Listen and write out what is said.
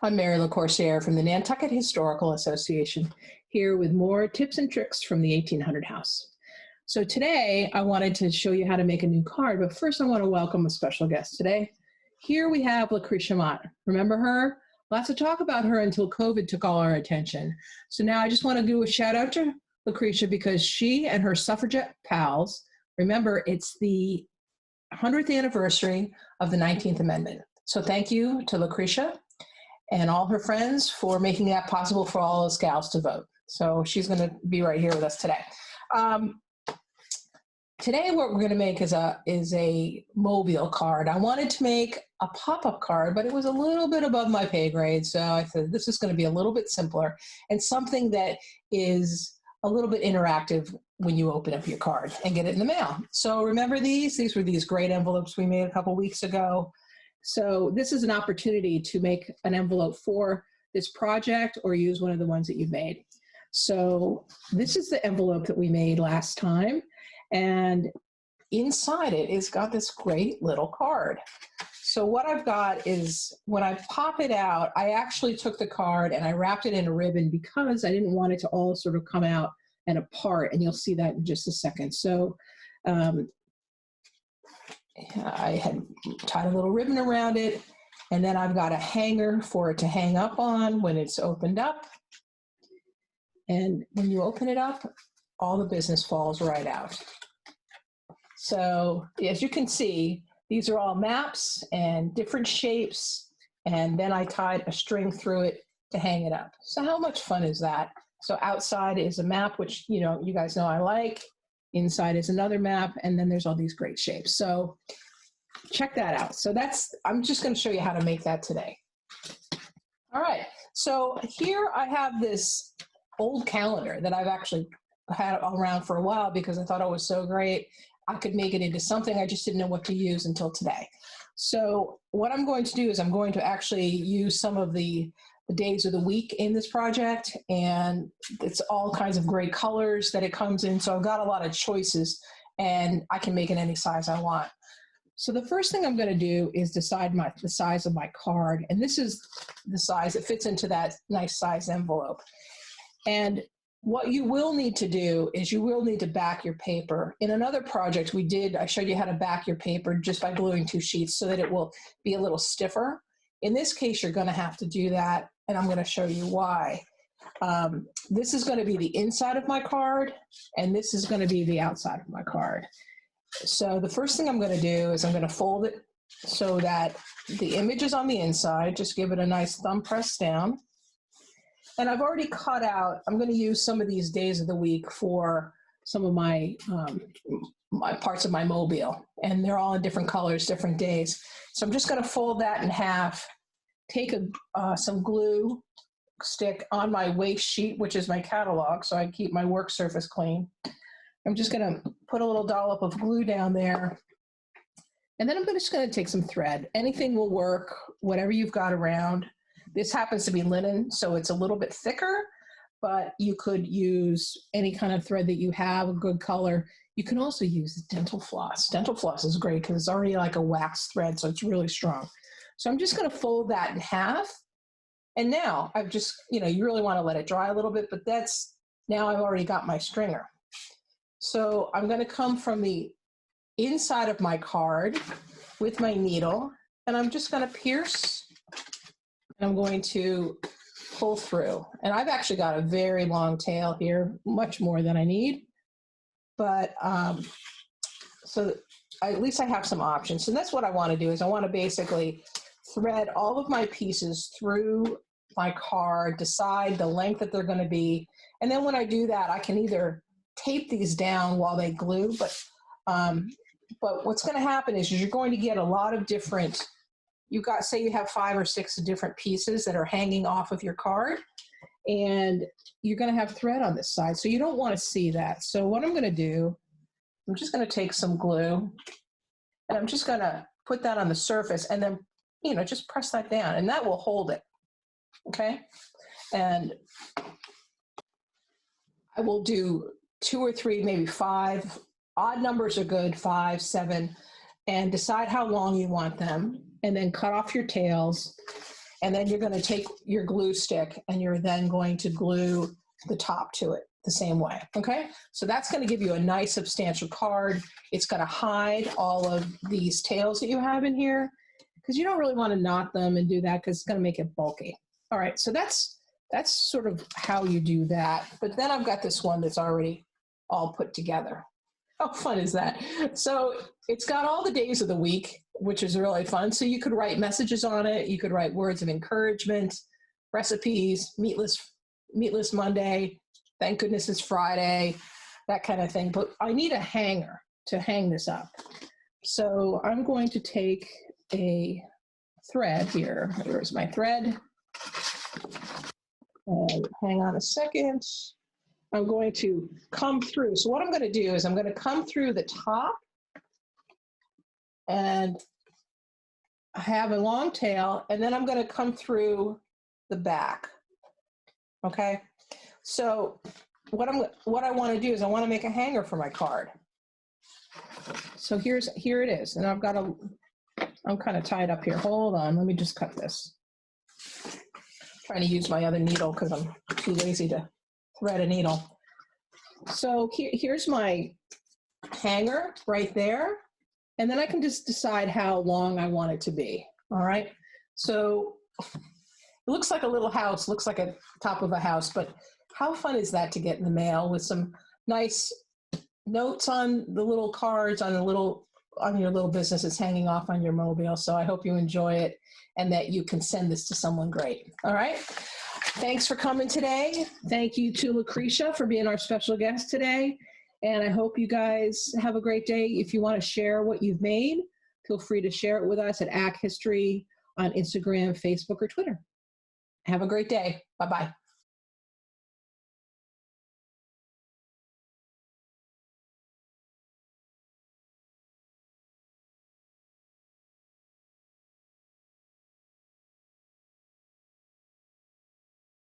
I'm Mary Lacoursiere from the Nantucket Historical Association, here with more tips and tricks from the 1800 house. So today I wanted to show you how to make a new card, but first I want to welcome a special guest today. Here we have Lucretia Mott. Remember her? Lots of talk about her until COVID took all our attention. So now I just want to do a shout out to Lucretia because she and her suffragette pals, remember it's the 100th anniversary of the 19th Amendment. So thank you to Lucretia and all her friends for making that possible for all us gals to vote. So she's going to be right here with us today. Today what we're going to make is a mobile card. I wanted to make a pop-up card, but it was a little bit above my pay grade, so I said this is going to be a little bit simpler and something that is a little bit interactive when you open up your card and get it in the mail. So remember these? These were these great envelopes we made a couple weeks ago. So this is an opportunity to make an envelope for this project or use one of the ones that you've made. So this is the envelope that we made last time. And inside it is got this great little card. So what I've got is when I pop it out, I actually took the card and I wrapped it in a ribbon because I didn't want it to all sort of come out and apart. And you'll see that in just a second. So I had tied a little ribbon around it, and then I've got a hanger for it to hang up on when it's opened up. And when you open it up, all the business falls right out. So as you can see, these are all maps and different shapes, and then I tied a string through it to hang it up. So how much fun is that? So outside is a map, which you guys know I like. Inside is another map, and then there's all these great shapes. So check that out. So I'm just going to show you how to make that today. All right. So here I have this old calendar that I've actually had around for a while because I thought it was so great. I could make it into something. I just didn't know what to use until today. So what I'm going to do is I'm going to actually use some of the days of the week in this project, and it's all kinds of great colors that it comes in. So I've got a lot of choices and I can make it any size I want. So the first thing I'm going to do is decide the size of my card. And this is the size that fits into that nice size envelope. And what you will need to do is you will need to back your paper. In another project I showed you how to back your paper just by gluing 2 sheets so that it will be a little stiffer. In this case, you're going to have to do that, and I'm going to show you why. This is going to be the inside of my card, and this is going to be the outside of my card. So the first thing I'm going to do is I'm going to fold it so that the image is on the inside. Just give it a nice thumb press down. And I've already cut out, I'm going to use some of these days of the week for some of my parts of my mobile. And they're all in different colors, different days. So I'm just going to fold that in half, take some glue stick on my waste sheet, which is my catalog, so I keep my work surface clean. I'm just going to put a little dollop of glue down there. And then I'm just going to take some thread. Anything will work, whatever you've got around. This happens to be linen, so it's a little bit thicker, but you could use any kind of thread that you have, a good color. You can also use dental floss. Dental floss is great because it's already like a wax thread, so it's really strong. So I'm just going to fold that in half. And now I've just, you really want to let it dry a little bit, but now I've already got my stringer. So I'm going to come from the inside of my card with my needle, and I'm just going to pierce. I'm going to pull through. And I've actually got a very long tail here, much more than I need. But so at least I have some options. So that's what I want to do is I want to basically thread all of my pieces through my card, decide the length that they're going to be. And then when I do that, I can either tape these down while they glue, but what's going to happen is you're going to get a lot of different, say you have 5 or 6 different pieces that are hanging off of your card, and you're going to have thread on this side. So you don't want to see that. So what I'm going to do, I'm just going to take some glue and I'm just going to put that on the surface and then, just press that down and that will hold it. Okay. And I will do 2 or 3, maybe 5. Odd numbers are good, 5, 7, and decide how long you want them. And then cut off your tails And then you're going to take your glue stick and you're then going to glue the top to it the same way. Okay, so that's going to give you a nice substantial card. It's going to hide all of these tails that you have in here, because you don't really want to knot them and do that because it's going to make it bulky. All right, so that's sort of how you do that. But then I've got this one that's already all put together. How fun is that? So it's got all the days of the week, which is really fun. So you could write messages on it. You could write words of encouragement, recipes, meatless Monday, thank goodness it's Friday, that kind of thing. But I need a hanger to hang this up. So I'm going to take a thread here. Where's my thread? Hang on a second. I'm going to come through. So what I'm going to do is I'm going to come through the top and have a long tail, and then I'm going to come through the back. Okay. So what I want to do is I want to make a hanger for my card. So here it is, and I'm kind of tied up here. Hold on, let me just cut this. I'm trying to use my other needle because I'm too lazy to thread a needle. So here's my hanger right there, and then I can just decide how long I want it to be. All right. So it looks like a little house, looks like a top of a house, but how fun is that to get in the mail with some nice notes on the little cards on your little business that's hanging off on your mobile. So I hope you enjoy it and that you can send this to someone great. All right. Thanks for coming today. Thank you to Lucretia for being our special guest today. And I hope you guys have a great day. If you want to share what you've made, feel free to share it with us at ACK History on Instagram, Facebook, or Twitter. Have a great day. Bye-bye.